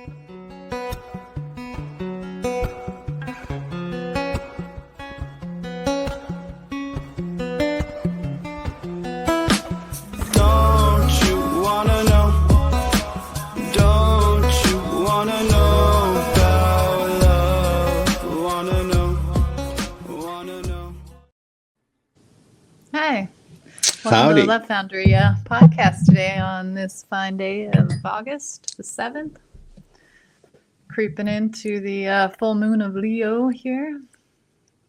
Hi. Welcome Howdy. to the Love Foundry podcast today on this fine day of August the 7th. Creeping into the full moon of Leo here.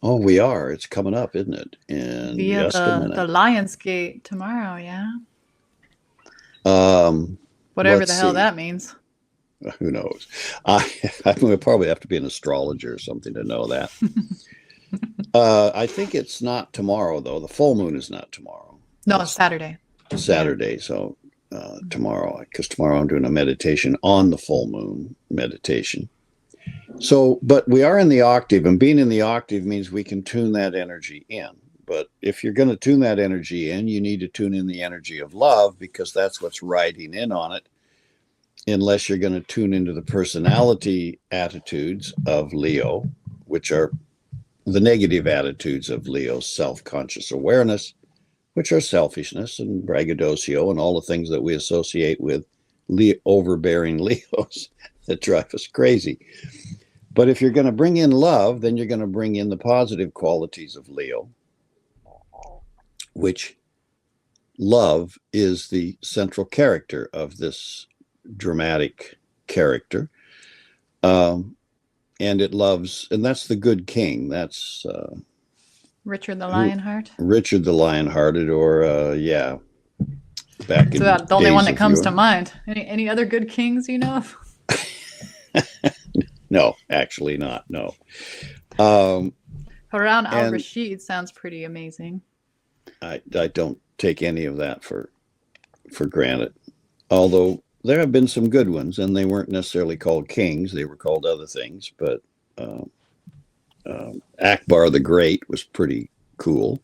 Oh, we are. It's coming up, isn't it? In Via just a the minute. Lion's Gate tomorrow, yeah? Whatever the hell that means. Who knows? I would probably have to be an astrologer or something to know that. I think it's not tomorrow, though. The full moon is not tomorrow. No, it's Saturday. Saturday. So tomorrow, because tomorrow I'm doing a meditation on the full moon meditation. So, but we are in the octave, and being in the octave means we can tune that energy in. But if you're going to tune that energy in, you need to tune in the energy of love, because that's what's riding in on it. Unless you're going to tune into the personality attitudes of Leo, which are the negative attitudes of Leo's self-conscious awareness, which are selfishness and braggadocio and all the things that we associate with overbearing Leos that drive us crazy. But if you're going to bring in love, then you're going to bring in the positive qualities of Leo, which love is the central character of this dramatic character. And it loves, and that's the good king. That's Richard the Lionheart. Richard the Lionhearted, or back It's in about the only days one that of comes yore. to mind. Any other good kings you know of? No, actually not. No. Harun al-Rashid sounds pretty amazing. I don't take any of that for granted. Although there have been some good ones, and they weren't necessarily called kings. They were called other things. But Akbar the Great was pretty cool.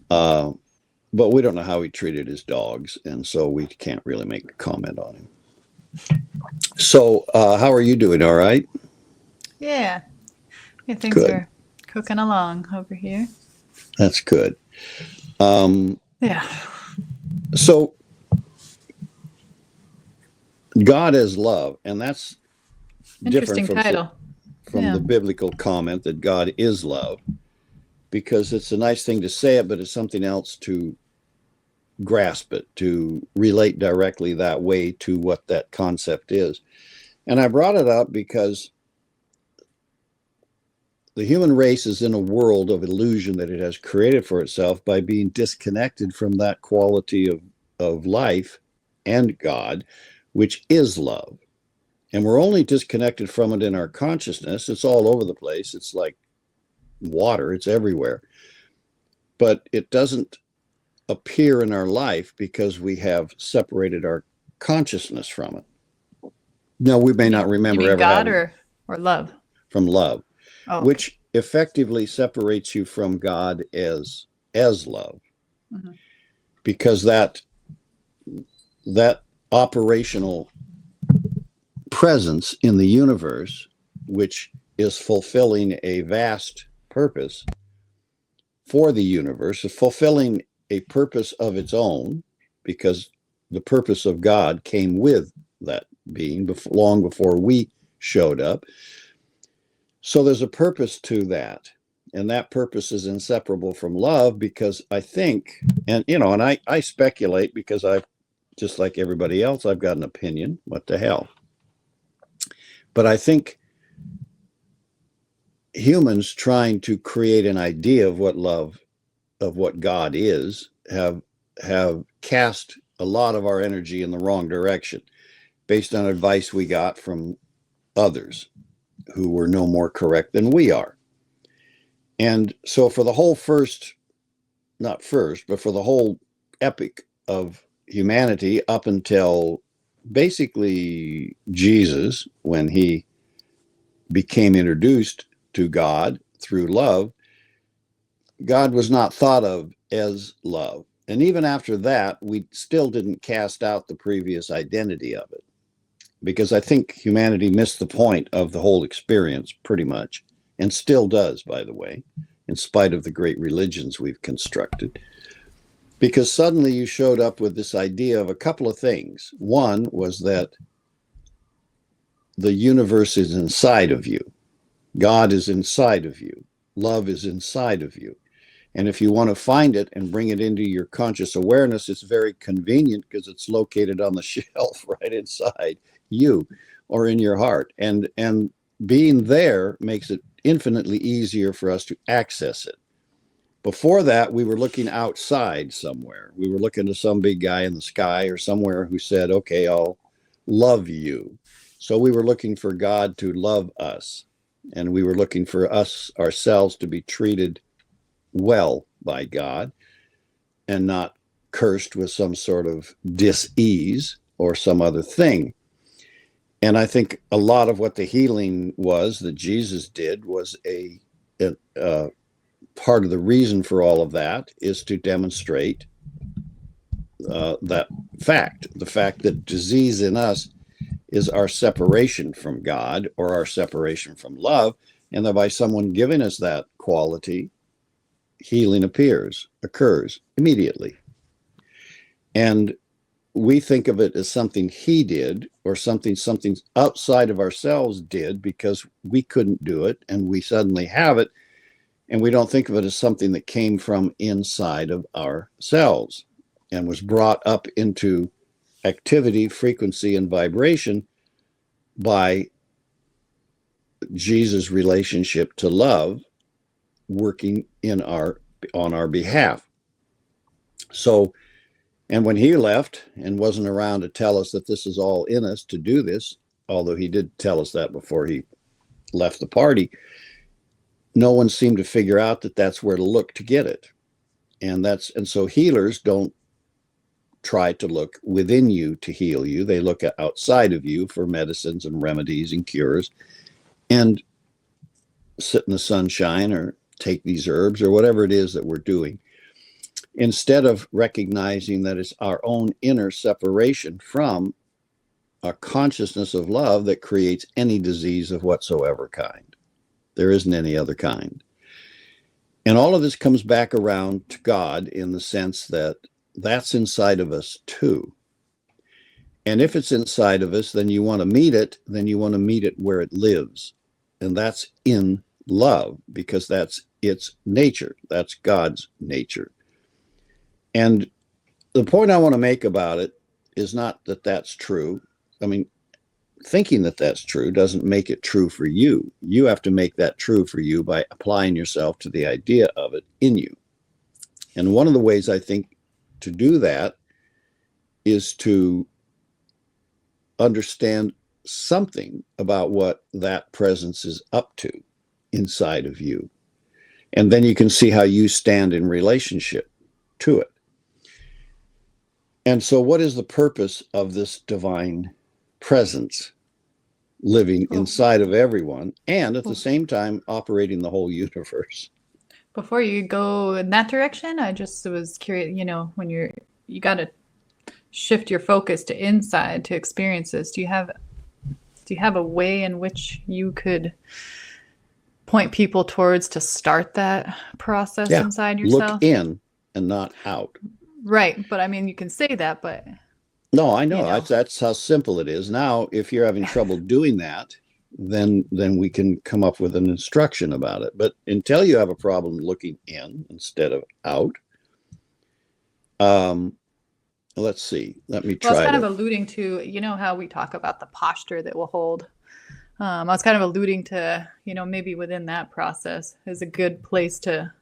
But we don't know how he treated his dogs, and so we can't really make a comment on him. So how are you doing? All right? Yeah, things Good. are cooking along over here. That's good. Yeah. So God is love, and that's Interesting different title. from the biblical comment that God is love, because it's a nice thing to say it, but it's something else to grasp it, to relate directly that way to what that concept is. And I brought it up because the human race is in a world of illusion that it has created for itself by being disconnected from that quality of life and God, which is love. And we're only disconnected from it in our consciousness. It's all over the place. It's like water, it's everywhere. But it doesn't appear in our life because we have separated our consciousness from it. Now, we may not remember you mean ever God having or love? From love, Oh, which effectively separates you from God as love, because that operational presence in the universe, which is fulfilling a vast purpose for the universe, is fulfilling a purpose of its own, because the purpose of God came with that being long before we showed up. So there's a purpose to that, and that purpose is inseparable from love, because I think, and I speculate, because I've, just like everybody else, I've got an opinion. What the hell? But I think humans trying to create an idea of what God is have cast a lot of our energy in the wrong direction, based on advice we got from others who were no more correct than we are. And so for the whole for the whole epic of humanity, up until basically Jesus, when he became introduced to God through love, God was not thought of as love. And even after that, we still didn't cast out the previous identity of it. because I think humanity missed the point of the whole experience pretty much, and still does, by the way, in spite of the great religions we've constructed. Because suddenly you showed up with this idea of a couple of things. One was that the universe is inside of you. God is inside of you. Love is inside of you. And if you want to find it and bring it into your conscious awareness, it's very convenient because it's located on the shelf right inside you or in your heart. And being there makes it infinitely easier for us to access it. Before that, we were looking outside somewhere. We were looking to some big guy in the sky or somewhere who said, okay, I'll love you. So we were looking for God to love us. And we were looking for us ourselves to be treated well by God and not cursed with some sort of dis-ease or some other thing. And I think a lot of what the healing was that Jesus did was a part of the reason for all of that is to demonstrate that fact, the fact that disease in us is our separation from God or our separation from love, and that by someone giving us that quality, healing occurs immediately. And we think of it as something he did or something outside of ourselves did because we couldn't do it and we suddenly have it. And we don't think of it as something that came from inside of ourselves and was brought up into activity, frequency, and vibration by Jesus' relationship to love working on our behalf. So, and when he left and wasn't around to tell us that this is all in us to do this, although he did tell us that before he left the party, no one seemed to figure out that that's where to look to get it. And so healers don't try to look within you to heal you. They look outside of you for medicines and remedies and cures and sit in the sunshine or take these herbs or whatever it is that we're doing, instead of recognizing that it's our own inner separation from a consciousness of love that creates any disease of whatsoever kind. There isn't any other kind. And all of this comes back around to God in the sense that that's inside of us too. And if it's inside of us, then you want to meet it, where it lives. And that's in love, because that's its nature. That's God's nature. And the point I want to make about it is not that that's true. I mean, thinking that that's true doesn't make it true for you. You have to make that true for you by applying yourself to the idea of it in you. And one of the ways I think to do that is to understand something about what that presence is up to inside of you. And then you can see how you stand in relationship to it. And so what is the purpose of this divine presence living inside of everyone and at the same time operating the whole universe? Before you go in that direction, I just was curious, when you got to shift your focus to inside to experiences. Do you have a way in which you could point people towards to start that process inside yourself? Look in and not out. Right. But I mean, you can say that, but no, I know. That's how simple it is. Now, if you're having trouble doing that, then we can come up with an instruction about it. But until you have a problem looking in instead of out, let's see. Let me try. Well, I was kind of alluding to, how we talk about the posture that will hold. I was kind of alluding to, maybe within that process is a good place to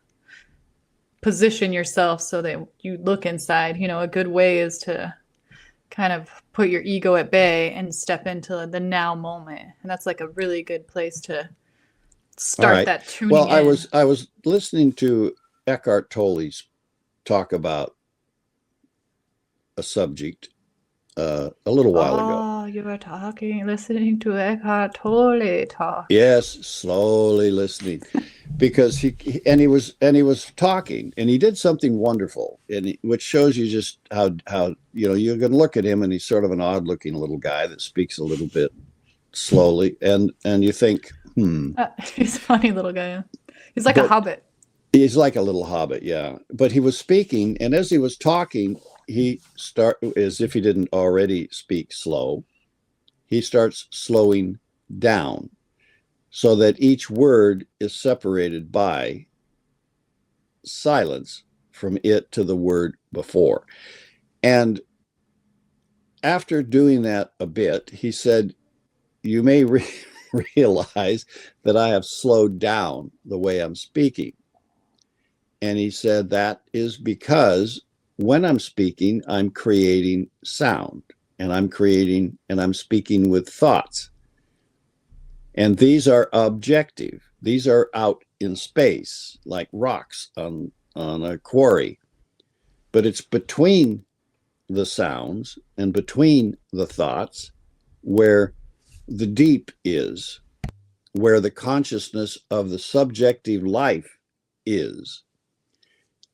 position yourself so that you look inside. A good way is to kind of put your ego at bay and step into the now moment. And that's like a really good place to start that tuning in. Well, I was listening to Eckhart Tolle's talk about a subject a little while ago. while you were talking, listening to Eckhart Tolle talk. Yes, slowly listening, because he was talking, and he did something wonderful, which shows you just how you can look at him, and he's sort of an odd looking little guy that speaks a little bit slowly, and you think, He's a funny little guy. He's like a hobbit. He's like a little hobbit, yeah. But he was speaking, and as he was talking, as if he didn't already speak slow, he starts slowing down so that each word is separated by silence from it to the word before. And after doing that a bit, he said, you may realize that I have slowed down the way I'm speaking. And he said that is because when I'm speaking, I'm creating sound, and I'm speaking with thoughts. And these are objective. These are out in space, like rocks on a quarry. But it's between the sounds and between the thoughts where the deep is, where the consciousness of the subjective life is.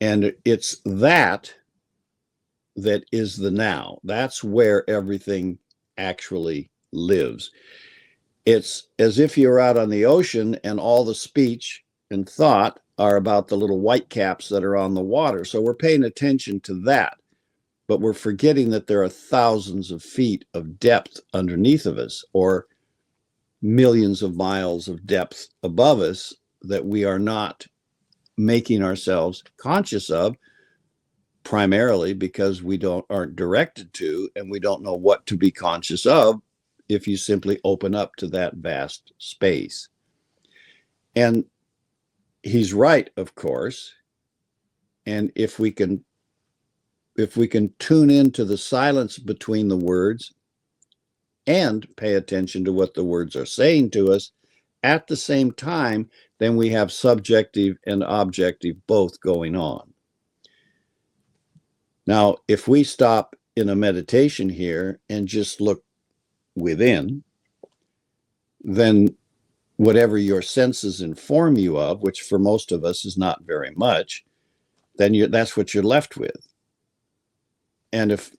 And it's that is the now. That's where everything actually lives. It's as if you're out on the ocean and all the speech and thought are about the little white caps that are on the water. So we're paying attention to that, but we're forgetting that there are thousands of feet of depth underneath of us, or millions of miles of depth above us, that we are not making ourselves conscious of, primarily because we aren't directed to, and we don't know what to be conscious of if you simply open up to that vast space. And he's right, of course. And if we can tune into the silence between the words and pay attention to what the words are saying to us at the same time, then we have subjective and objective both going on. Now, if we stop in a meditation here and just look within, then whatever your senses inform you of, which for most of us is not very much, then that's what you're left with. And if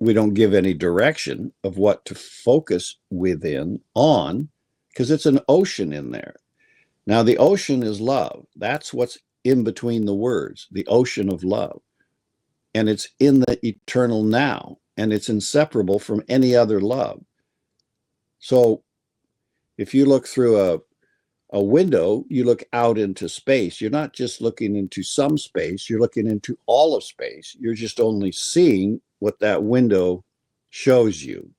we don't give any direction of what to focus within on, because it's an ocean in there. Now, the ocean is love. That's what's in between the words, the ocean of love. And it's in the eternal now, and it's inseparable from any other love. So if you look through a window, you look out into space. You're not just looking into some space, you're looking into all of space. You're just only seeing what that window shows you.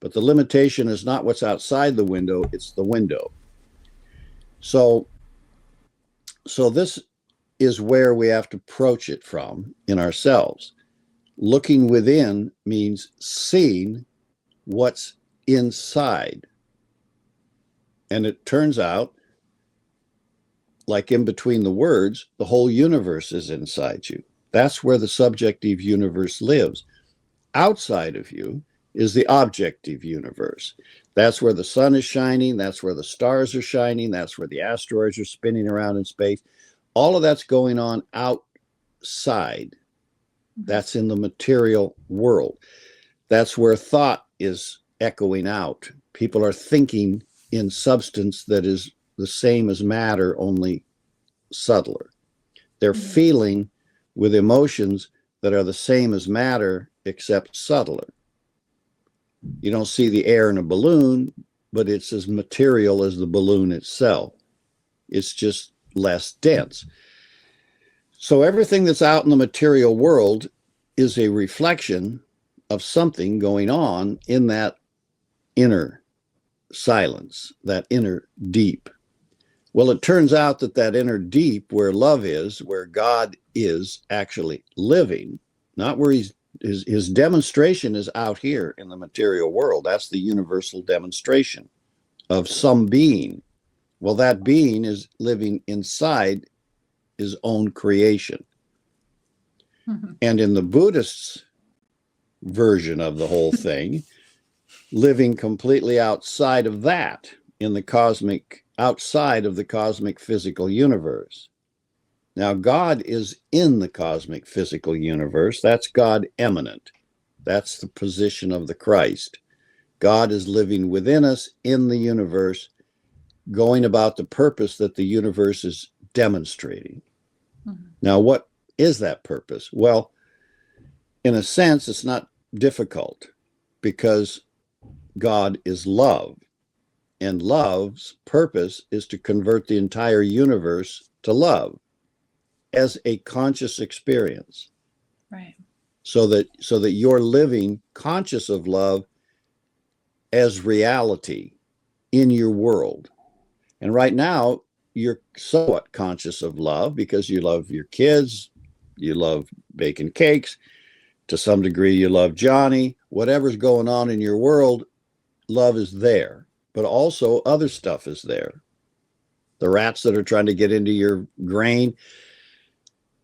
But the limitation is not what's outside the window, it's the window. So this is where we have to approach it from in ourselves. Looking within means seeing what's inside. And it turns out, like in between the words, the whole universe is inside you. That's where the subjective universe lives. Outside of you is the objective universe. That's where the sun is shining. That's where the stars are shining. That's where the asteroids are spinning around in space. All of that's going on outside. That's in the material world. That's where thought is echoing out. People are thinking in substance that is the same as matter, only subtler. They're feeling with emotions that are the same as matter, except subtler. You don't see the air in a balloon, but it's as material as the balloon itself. It's just less dense. So everything that's out in the material world is a reflection of something going on in that inner silence, that inner deep. Well, it turns out that inner deep, where love is, where God is actually living, not where his demonstration is out here in the material world. That's the universal demonstration of some being. Well, that being is living inside his own creation. And in the Buddhist version of the whole thing, living completely outside of that, outside of the cosmic physical universe. Now, God is in the cosmic physical universe. That's God eminent. That's the position of the Christ. God is living within us in the universe, going about the purpose that the universe is demonstrating. Mm-hmm. Now, what is that purpose? Well, in a sense, it's not difficult because God is love, and love's purpose is to convert the entire universe to love as a conscious experience. Right. So that you're living conscious of love as reality in your world. And right now, you're somewhat conscious of love because you love your kids, you love baking cakes, to some degree you love Johnny. Whatever's going on in your world, love is there, but also other stuff is there. The rats that are trying to get into your grain,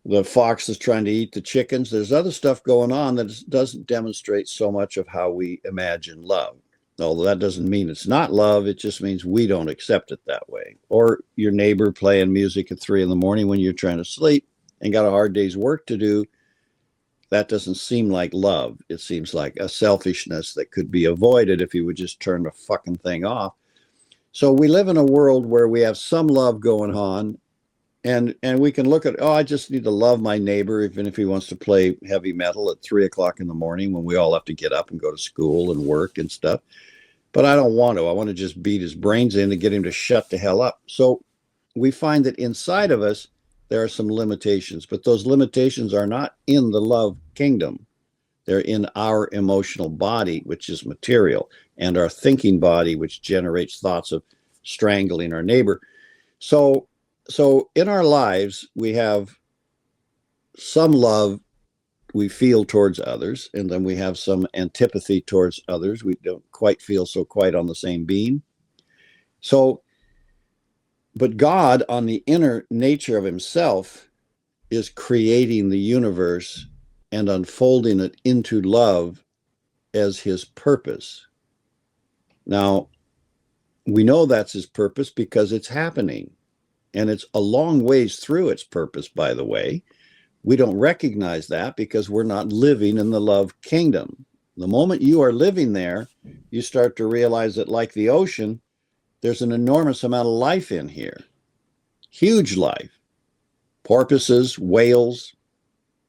the fox is trying to eat the chickens. There's other stuff going on that doesn't demonstrate so much of how we imagine love. Although that doesn't mean it's not love, it just means we don't accept it that way. Or your neighbor playing music at 3 a.m. when you're trying to sleep and got a hard day's work to do. That doesn't seem like love. It seems like a selfishness that could be avoided if you would just turn the fucking thing off. So we live in a world where we have some love going on, and we can look at, I just need to love my neighbor, even if he wants to play heavy metal at 3 o'clock in the morning when we all have to get up and go to school and work and stuff. But I don't want to. I want to just beat his brains in to get him to shut the hell up. So we find that inside of us, there are some limitations, but those limitations are not in the love kingdom. They're in our emotional body, which is material, and our thinking body, which generates thoughts of strangling our neighbor. So in our lives, we have some love we feel towards others, and then we have some antipathy towards others. We don't quite feel quite on the same beam. But God, on the inner nature of himself, is creating the universe and unfolding it into love as his purpose. Now, we know that's his purpose because it's happening. And it's a long ways through its purpose, by the way. We don't recognize that because we're not living in the love kingdom. The moment you are living there, you start to realize that, like the ocean, there's an enormous amount of life in here. Huge life. Porpoises, whales,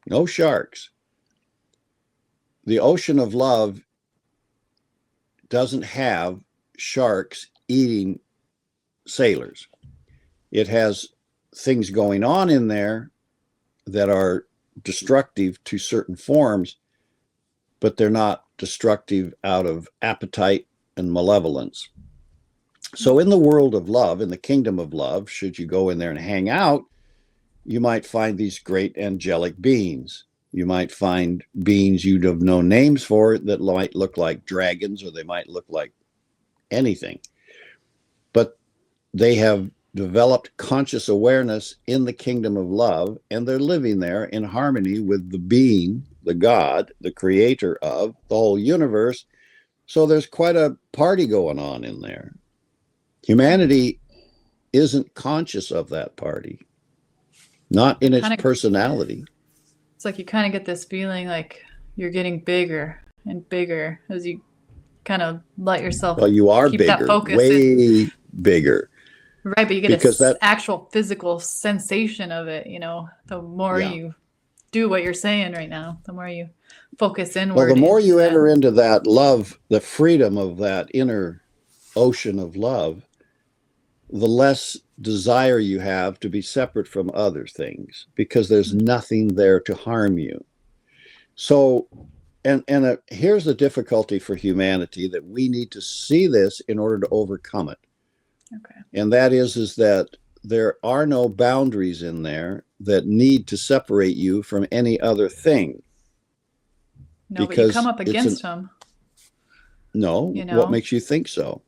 no sharks. The ocean of love doesn't have sharks eating sailors. It has things going on in there that are destructive to certain forms, but they're not destructive out of appetite and malevolence. So in the world of love, in the kingdom of love, should you go in there and hang out, you might find these great angelic beings. You might find beings you'd have no names for that might look like dragons, or they might look like anything. But they have developed conscious awareness in the kingdom of love, and they're living there in harmony with the being, the God, the creator of the whole universe. So there's quite a party going on in there. Humanity isn't conscious of that party, not in its personality. It's like you kind of get this feeling like you're getting bigger and bigger as you kind of let yourself you are keep bigger, that focus way bigger. Right, but you get an actual physical sensation of it, the more you do what you're saying right now, the more you focus inward. Well, the more you enter into that love, the freedom of that inner ocean of love, the less desire you have to be separate from other things, because there's nothing there to harm you. So, here's the difficulty for humanity, that we need to see this in order to overcome it. Okay. And that is that there are no boundaries in there that need to separate you from any other thing. No, but you come up against them. No, what makes you think so?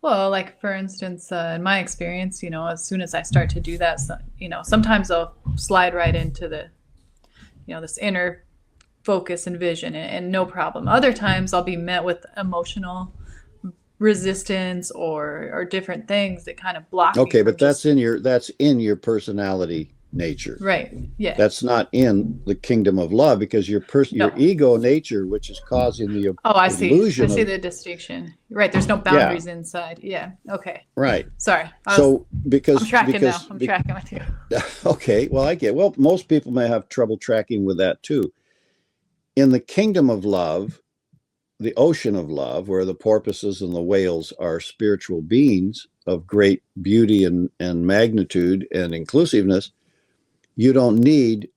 Well, like for instance, in my experience, as soon as I start to do that, sometimes I'll slide right into the, this inner focus and vision, and no problem. Other times I'll be met with emotional resistance or different things that kind of block me Okay, from but just that's in your personality nature. right. Yeah. That's not in the kingdom of love, because your No. ego nature, which is causing the Oh, I see. I illusion see of, the distinction. Right. There's no yeah, boundaries inside. Yeah. Okay. right. Sorry. So I'm tracking now. I'm tracking with you. Okay, well, I get, well, most people may have trouble tracking with that too. In the kingdom of love, the ocean of love, where the porpoises and the whales are spiritual beings of great beauty and magnitude and inclusiveness, you don't need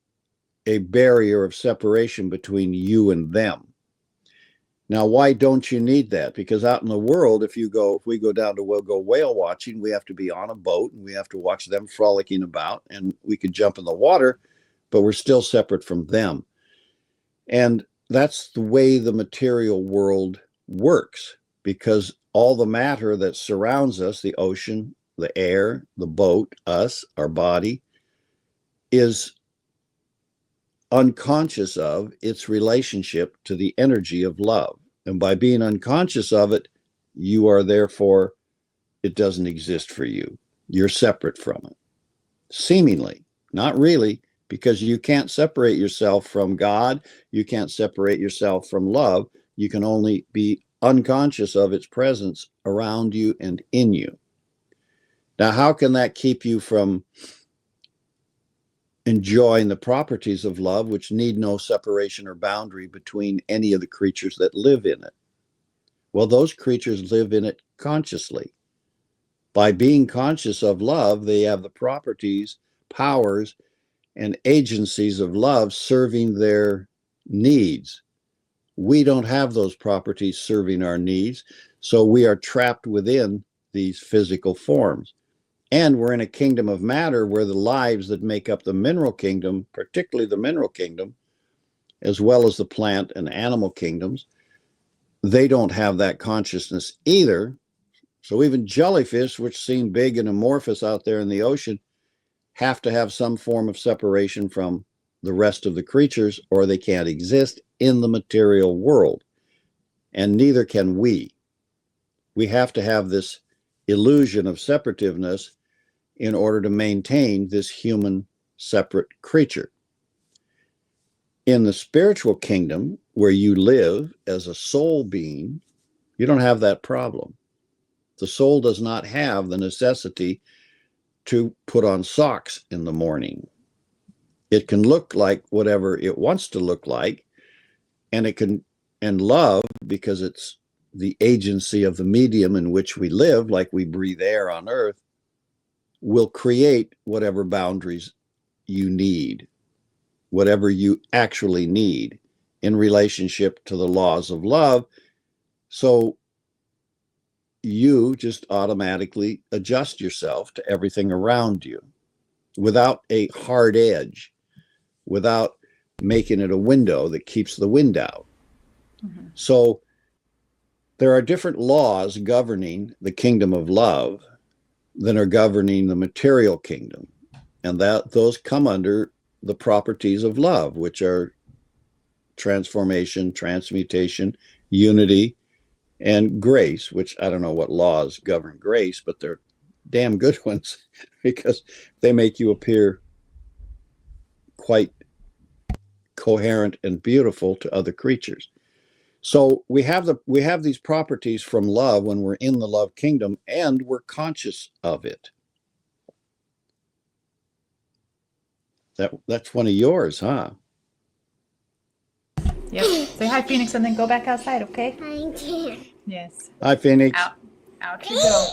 a barrier of separation between you and them. Now, why don't you need that? Because out in the world, if we go down to, we'll go whale watching, we have to be on a boat and we have to watch them frolicking about, and we could jump in the water, but we're still separate from them. And that's the way the material world works, because all the matter that surrounds us, the ocean, the air, the boat, us, our body, is unconscious of its relationship to the energy of love. And by being unconscious of it, you are therefore, it doesn't exist for you. You're separate from it. Seemingly, not really, because you can't separate yourself from God. You can't separate yourself from love. You can only be unconscious of its presence around you and in you. Now, how can that keep you from enjoying the properties of love, which need no separation or boundary between any of the creatures that live in it? Well, those creatures live in it consciously. By being conscious of love, they have the properties, powers, and agencies of love serving their needs. We don't have those properties serving our needs, so we are trapped within these physical forms. And we're in a kingdom of matter where the lives that make up the mineral kingdom, particularly the mineral kingdom, as well as the plant and animal kingdoms, they don't have that consciousness either. So even jellyfish, which seem big and amorphous out there in the ocean, have to have some form of separation from the rest of the creatures, or they can't exist in the material world. And neither can we. We have to have this illusion of separativeness in order to maintain this human separate creature. In the spiritual kingdom, where you live as a soul being, you don't have that problem. The soul does not have the necessity to put on socks in the morning. It can look like whatever it wants to look like, and it can, and love, because it's the agency of the medium in which we live, like we breathe air on earth, will create whatever boundaries you need, whatever you actually need in relationship to the laws of love. So you just automatically adjust yourself to everything around you without a hard edge, without making it a window that keeps the wind out. Mm-hmm. So there are different laws governing the kingdom of love than are governing the material kingdom. And that those come under the properties of love, which are transformation, transmutation, unity, and grace, which I don't know what laws govern grace, but they're damn good ones, because they make you appear quite coherent and beautiful to other creatures. So we have these properties from love when we're in the love kingdom, and we're conscious of it. That's one of yours, huh? Yep. Say hi, Phoenix, and then go back outside, okay? I can't. Yes. Hi, Phoenix. Out you go.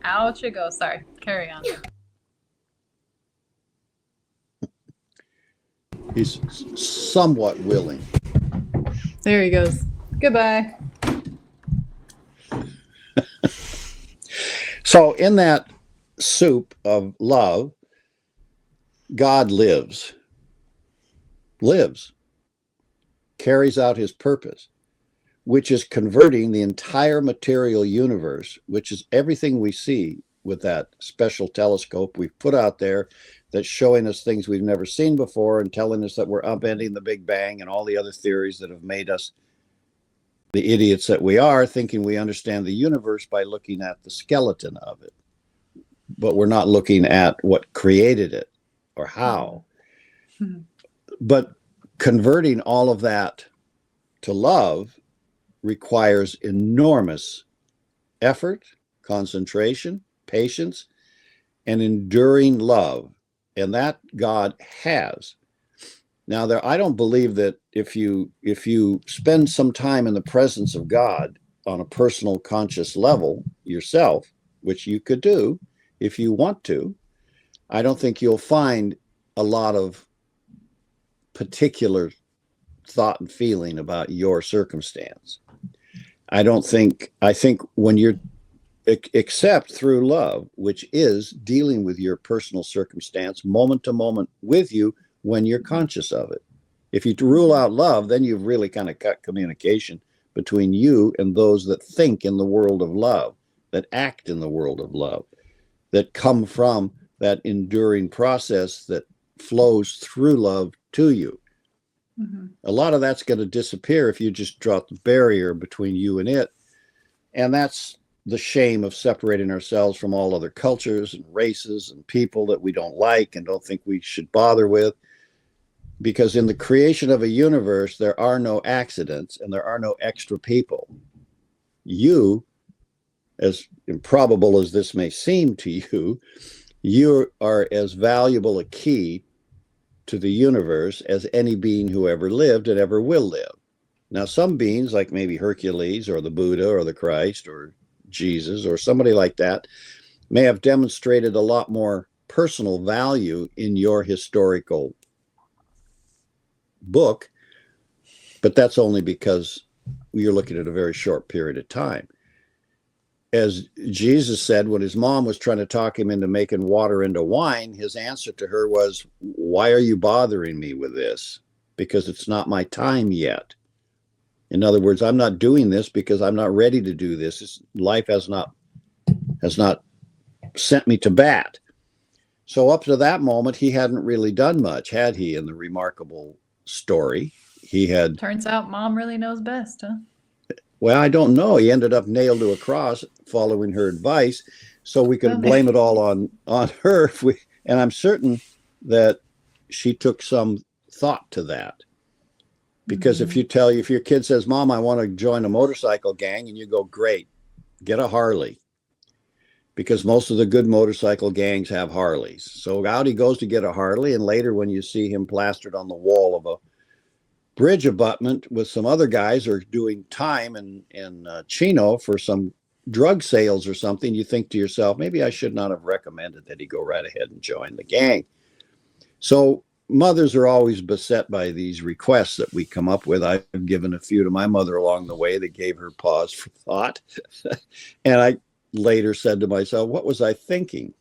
Out you go. Sorry. Carry on. He's somewhat willing. There he goes. Goodbye. So in that soup of love, God lives, carries out his purpose, which is converting the entire material universe, which is everything we see, with that special telescope we've put out there that's showing us things we've never seen before and telling us that we're upending the Big Bang and all the other theories that have made us the idiots that we are, thinking we understand the universe by looking at the skeleton of it. But we're not looking at what created it or how. Mm-hmm. But converting all of that to love requires enormous effort, concentration, patience, and enduring love. And that God has. Now, I don't believe that if you spend some time in the presence of God on a personal conscious level yourself, which you could do if you want to, I don't think you'll find a lot of particular thought and feeling about your circumstance. I think when you're, except through love, which is dealing with your personal circumstance moment to moment with you when you're conscious of it. If you rule out love, then you've really kind of cut communication between you and those that think in the world of love, that act in the world of love, that come from that enduring process that flows through love to you. Mm-hmm. A lot of that's going to disappear if you just drop the barrier between you and it. And that's the shame of separating ourselves from all other cultures and races and people that we don't like and don't think we should bother with. Because in the creation of a universe, there are no accidents and there are no extra people. You, as improbable as this may seem to you, you are as valuable a key to the universe as any being who ever lived and ever will live. Now, some beings, like maybe Hercules or the Buddha or the Christ or Jesus or somebody like that, may have demonstrated a lot more personal value in your historical book, but that's only because you're looking at a very short period of time. As Jesus said, when his mom was trying to talk him into making water into wine, his answer to her was, "Why are you bothering me with this? Because it's not my time yet." In other words, I'm not doing this because I'm not ready to do this. Life has not sent me to bat. So up to that moment, he hadn't really done much, had he, in the remarkable story? He had... Turns out mom really knows best, huh? Well, I don't know. He ended up nailed to a cross following her advice. So we could blame it all on her. And I'm certain that she took some thought to that. Because if your kid says, "Mom, I want to join a motorcycle gang," and you go, "Great, get a Harley." Because most of the good motorcycle gangs have Harleys. So out he goes to get a Harley. And later when you see him plastered on the wall of a bridge abutment with some other guys are doing time in Chino for some drug sales or something, you think to yourself, maybe I should not have recommended that he go right ahead and join the gang. So mothers are always beset by these requests that we come up with. I've given a few to my mother along the way that gave her pause for thought. And I later said to myself, what was I thinking?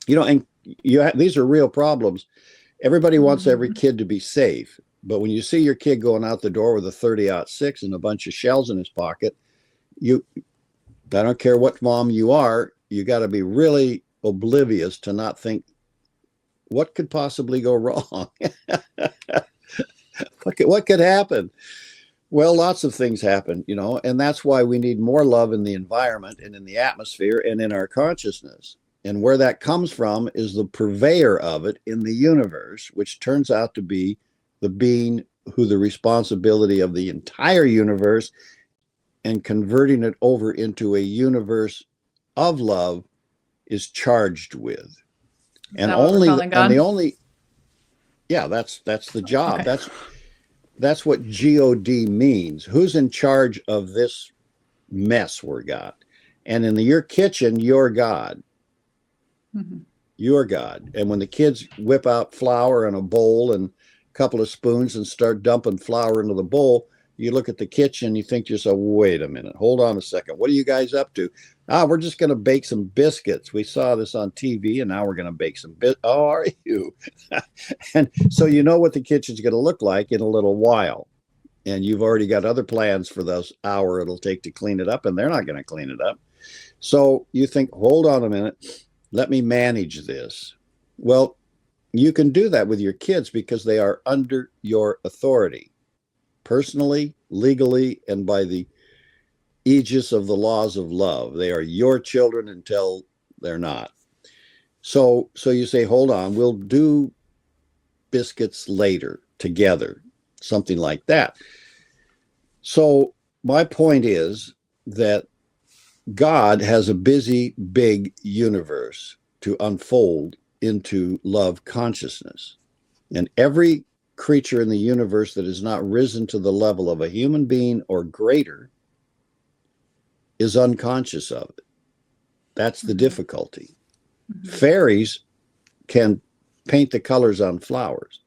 And these are real problems. Everybody wants every kid to be safe. But when you see your kid going out the door with a 30-06 and a bunch of shells in his pocket, I don't care what mom you are, you got to be really oblivious to not think, what could possibly go wrong? What could happen? Well, lots of things happen, and that's why we need more love in the environment and in the atmosphere and in our consciousness. And where that comes from is the purveyor of it in the universe, which turns out to be the being who the responsibility of the entire universe and converting it over into a universe of love is charged with. And that's the job. Okay. That's what God means. Who's in charge of this mess we're got? And in your kitchen, you're God. Mm-hmm. You're God. And when the kids whip out flour in a bowl and couple of spoons and start dumping flour into the bowl, you look at the kitchen, you think to yourself, wait a minute, hold on a second. What are you guys up to? We're just going to bake some biscuits. We saw this on TV and now we're going to bake some biscuits. Oh, are you? And so you know what the kitchen's going to look like in a little while. And you've already got other plans for those hour it'll take to clean it up, and they're not going to clean it up. So you think, hold on a minute, let me manage this. Well, you can do that with your kids because they are under your authority, personally, legally, and by the aegis of the laws of love. They are your children until they're not. So you say, hold on, we'll do biscuits later together, something like that. So my point is that God has a busy, big universe to unfold into love consciousness. And every creature in the universe that has not risen to the level of a human being or greater is unconscious of it. That's the difficulty. Fairies can paint the colors on flowers.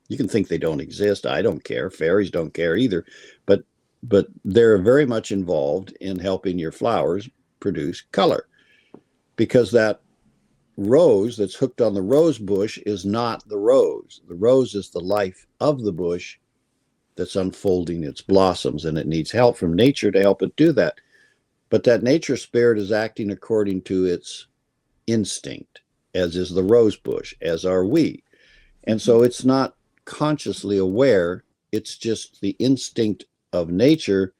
You can think they don't exist. I don't care. Fairies don't care either. But they're very much involved in helping your flowers produce color, because that rose that's hooked on the rose bush is not the rose. The rose is the life of the bush that's unfolding its blossoms, and it needs help from nature to help it do that. But that nature spirit is acting according to its instinct, as is the rose bush, as are we. And so it's not consciously aware. It's just the instinct of nature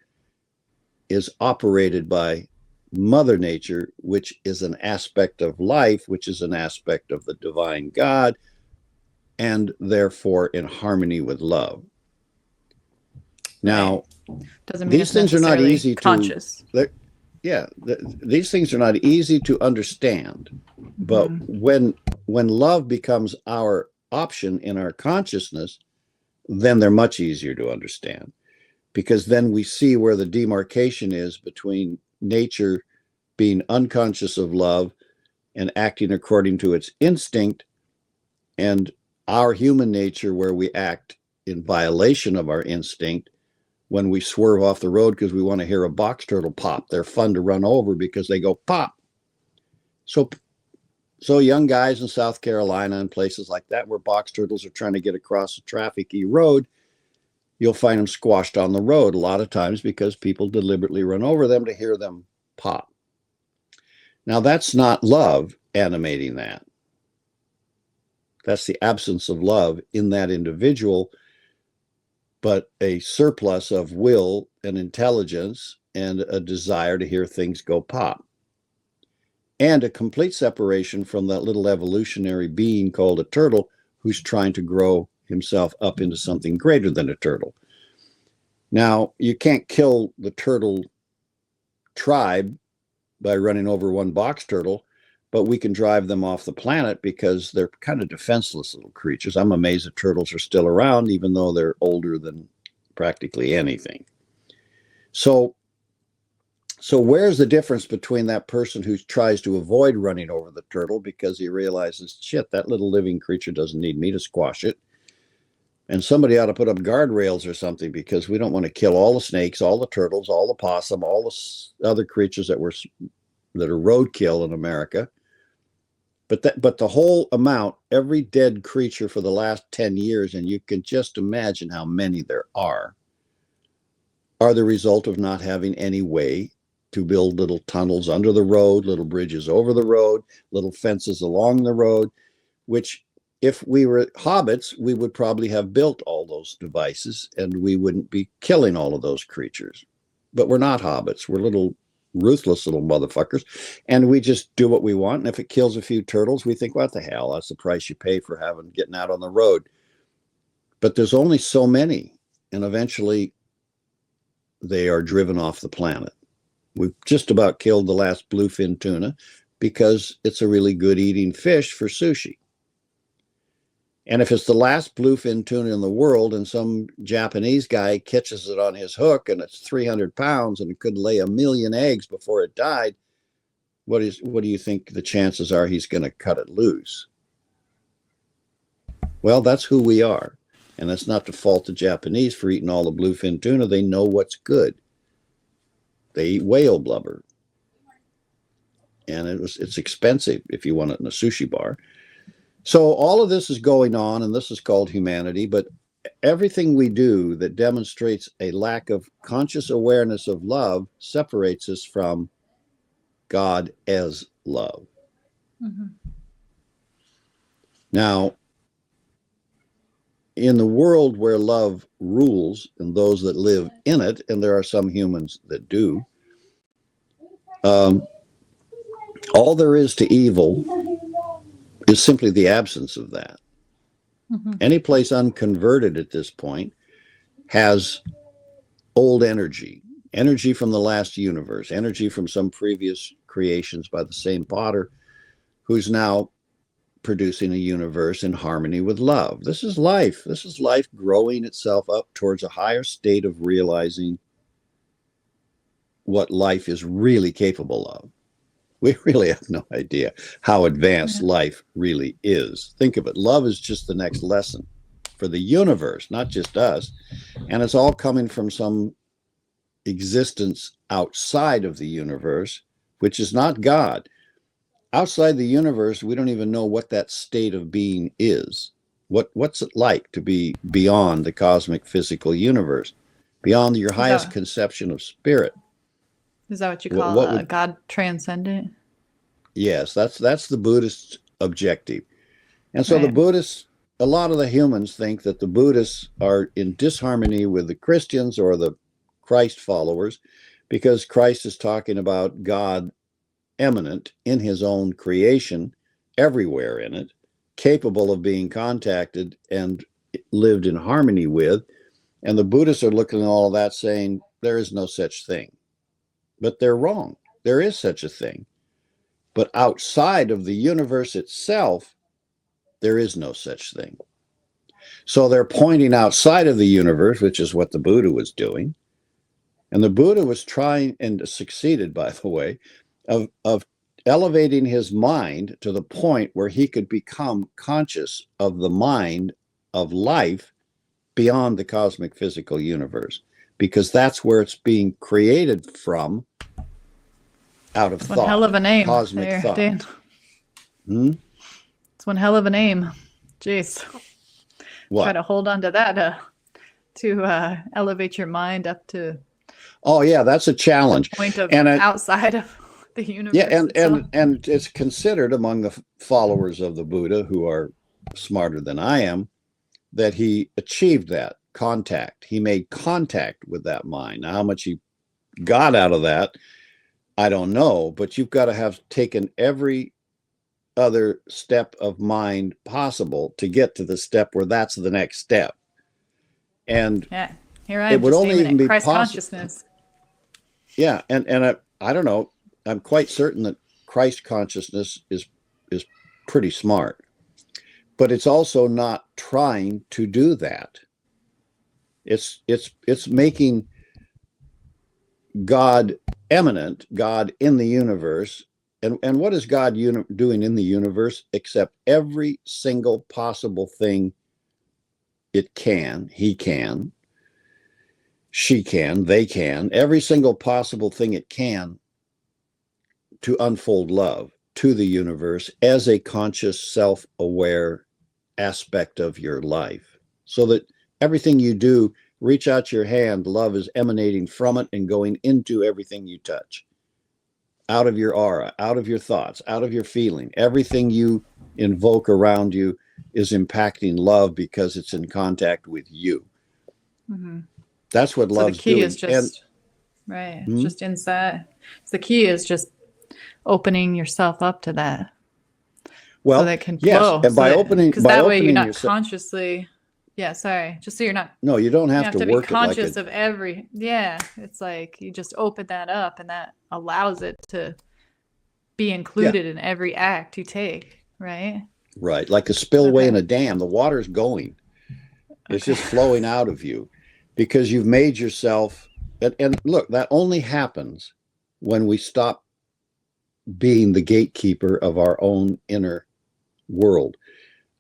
is operated by Mother Nature, which is an aspect of life, which is an aspect of the divine God, and therefore in harmony with love. Now, doesn't mean these things are not easy conscious. These things are not easy to understand, but when love becomes our option in our consciousness, then they're much easier to understand, because then we see where the demarcation is between nature being unconscious of love and acting according to its instinct, and our human nature, where we act in violation of our instinct when we swerve off the road because we want to hear a box turtle pop. They're fun to run over because they go pop. So young guys in South Carolina and places like that where box turtles are trying to get across a traffic-y road, you'll find them squashed on the road a lot of times because people deliberately run over them to hear them pop. Now, that's not love animating that. That's the absence of love in that individual, but a surplus of will and intelligence and a desire to hear things go pop. And a complete separation from that little evolutionary being called a turtle who's trying to grow himself up into something greater than a turtle. Now, you can't kill the turtle tribe by running over one box turtle, but we can drive them off the planet because they're kind of defenseless little creatures. I'm amazed that turtles are still around, even though they're older than practically anything. So where's the difference between that person who tries to avoid running over the turtle because he realizes, shit, that little living creature doesn't need me to squash it, and somebody ought to put up guardrails or something, because we don't want to kill all the snakes, all the turtles, all the possum, all the other creatures that are roadkill in America. But the whole amount, every dead creature for the last 10 years, and you can just imagine how many there are the result of not having any way to build little tunnels under the road, little bridges over the road, little fences along the road, which, if we were hobbits, we would probably have built all those devices and we wouldn't be killing all of those creatures. But we're not hobbits. We're little ruthless little motherfuckers, and we just do what we want. And if it kills a few turtles, we think, what the hell? That's the price you pay for getting out on the road. But there's only so many, and eventually they are driven off the planet. We've just about killed the last bluefin tuna because it's a really good eating fish for sushi. And if it's the last bluefin tuna in the world and some Japanese guy catches it on his hook and it's 300 pounds and it could lay 1 million eggs before it died, what do you think the chances are he's going to cut it loose? Well, that's who we are. And that's not to fault the Japanese for eating all the bluefin tuna. They know what's good. They eat whale blubber. And it's expensive if you want it in a sushi bar. So all of this is going on, and this is called humanity, but everything we do that demonstrates a lack of conscious awareness of love separates us from God as love. Mm-hmm. Now, in the world where love rules and those that live in it, and there are some humans that do, all there is to evil is simply the absence of that. Mm-hmm. Any place unconverted at this point has old energy, energy from the last universe, energy from some previous creations by the same potter who's now producing a universe in harmony with love. This is life. This is life growing itself up towards a higher state of realizing what life is really capable of. We really have no idea how advanced life really is. Think of it. Love is just the next lesson for the universe, not just us. And it's all coming from some existence outside of the universe, which is not God. Outside the universe, we don't even know what that state of being is. What's it like to be beyond the cosmic physical universe, beyond your highest conception of spirit? Is that what you call God transcendent? Yes, that's the Buddhist objective. And so the Buddhists, a lot of the humans think that the Buddhists are in disharmony with the Christians or the Christ followers because Christ is talking about God eminent in his own creation, everywhere in it, capable of being contacted and lived in harmony with. And the Buddhists are looking at all of that saying, there is no such thing. But they're wrong. There is such a thing. But outside of the universe itself, there is no such thing. So they're pointing outside of the universe, which is what the Buddha was doing. And the Buddha was trying, and succeeded, by the way, of elevating his mind to the point where he could become conscious of the mind of life beyond the cosmic physical universe, because that's where it's being created from, out of thought. One hell of a name, cosmic there, thought. Dan. It's one hell of a name. Jeez. What? Try to hold on to that to elevate your mind up to. Oh yeah, that's a challenge. The point of and outside of the universe. Yeah, and it's considered among the followers of the Buddha, who are smarter than I am, that he achieved that contact. He made contact with that mind. Now, how much he got out of that, I don't know, but you've got to have taken every other step of mind possible to get to the step where that's the next step. And yeah, here I am. It would only even be Christ consciousness. Yeah, and I don't know. I'm quite certain that Christ consciousness is pretty smart, but it's also not trying to do that. It's making God eminent, God in the universe. And what is God doing in the universe except every single possible thing it can, he can, she can, they can, every single possible thing it can to unfold love to the universe as a conscious, self-aware aspect of your life, so that everything you do, reach out your hand, love is emanating from it and going into everything you touch, out of your aura, out of your thoughts, out of your feeling. Everything you invoke around you is impacting love because it's in contact with you. Mm-hmm. That's what love's doing. So the key is just, just inside. So the key is just opening yourself up to that. Well, so that can flow. Yes, and by opening, because that way you're not yourself, consciously. Yeah, sorry. Just so you're not. No, you don't have to work be conscious of every. Yeah, it's like you just open that up, and that allows it to be included in every act you take. Right. Right, like a spillway in a dam. The water's going. It's just flowing out of you because you've made yourself. And look, that only happens when we stop being the gatekeeper of our own inner world.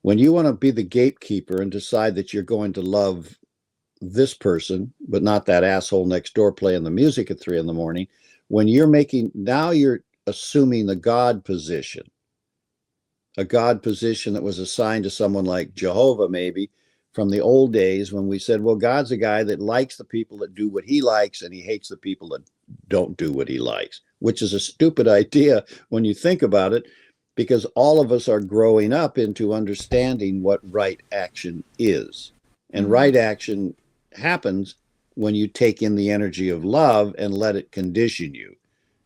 When you want to be the gatekeeper and decide that you're going to love this person, but not that asshole next door playing the music at 3 a.m, when now you're assuming the God position, a God position that was assigned to someone like Jehovah, maybe from the old days when we said, well, God's a guy that likes the people that do what he likes and he hates the people that don't do what he likes, which is a stupid idea when you think about it, because all of us are growing up into understanding what right action is. And right action happens when you take in the energy of love and let it condition you.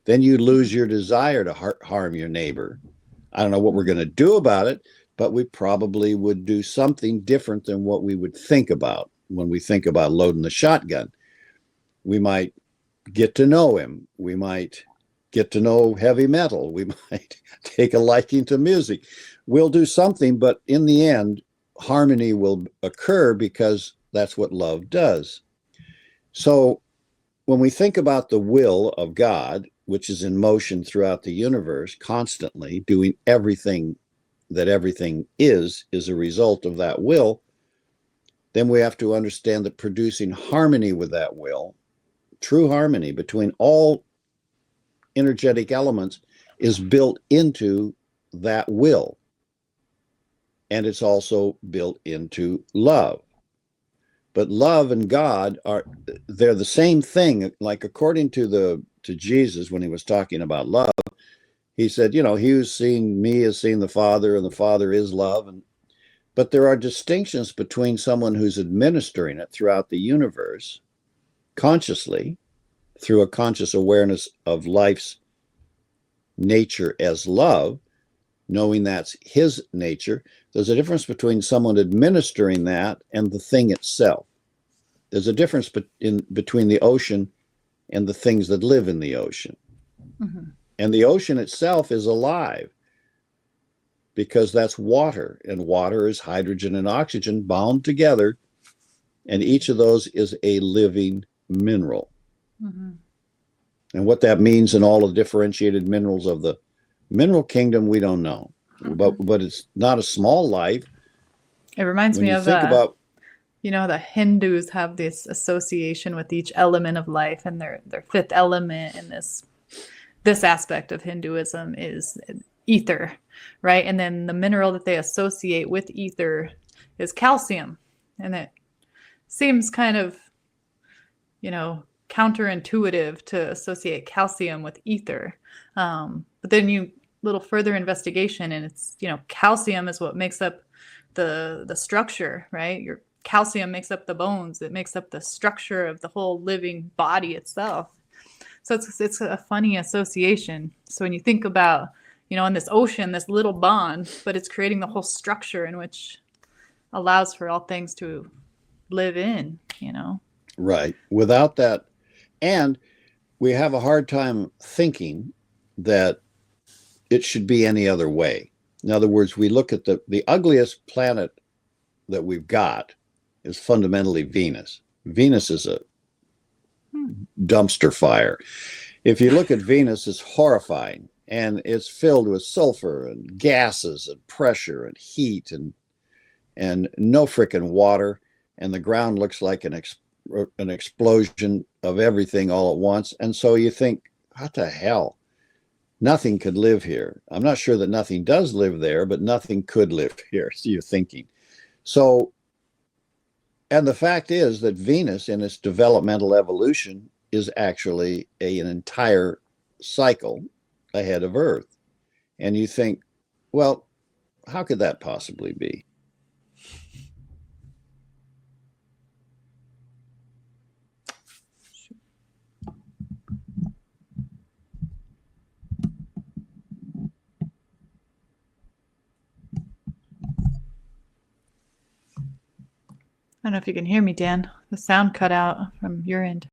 Then you lose your desire to harm your neighbor. I don't know what we're going to do about it, but we probably would do something different than what we would think about when we think about loading the shotgun. We might get to know him. We might get to know heavy metal. We might take a liking to music. We'll do something, but in the end, harmony will occur because that's what love does. So when we think about the will of God, which is in motion throughout the universe, constantly doing everything that everything is a result of that will, then we have to understand that producing harmony with that will, true harmony between all energetic elements, is built into that will. And it's also built into love. But love and God they're the same thing. Like according to Jesus, when he was talking about love, he said, he who's seen me has seen the Father, and the Father is love. But there are distinctions between someone who's administering it throughout the universe consciously, through a conscious awareness of life's nature as love, knowing that's his nature. There's a difference between someone administering that and the thing itself. There's a difference between the ocean and the things that live in the ocean. Mm-hmm. And the ocean itself is alive because that's water, and water is hydrogen and oxygen bound together, and each of those is a living mineral. Mm-hmm. And what that means in all the differentiated minerals of the mineral kingdom, we don't know. Mm-hmm. But it's not a small life. It reminds me of the Hindus have this association with each element of life, and their fifth element in this aspect of Hinduism is ether, right? And then the mineral that they associate with ether is calcium. And it seems kind of, counterintuitive to associate calcium with ether. But then little further investigation, and it's, calcium is what makes up the structure, right? Your calcium makes up the bones. It makes up the structure of the whole living body itself. So it's a funny association. So when you think about, in this ocean, this little bond, but it's creating the whole structure in which allows for all things to live in, Right. Without that, and we have a hard time thinking that it should be any other way. In other words, we look at the ugliest planet that we've got is fundamentally Venus. Venus is a dumpster fire. If you look at Venus, it's horrifying, and it's filled with sulfur and gases and pressure and heat and no frickin' water, and the ground looks like an explosion of everything all at once. And so you think, what the hell? Nothing could live here. I'm not sure that nothing does live there, but nothing could live here. So you're thinking. So, and the fact is that Venus in its developmental evolution is actually an entire cycle ahead of Earth. And you think, well, how could that possibly be? I don't know if you can hear me, Dan. The sound cut out from your end.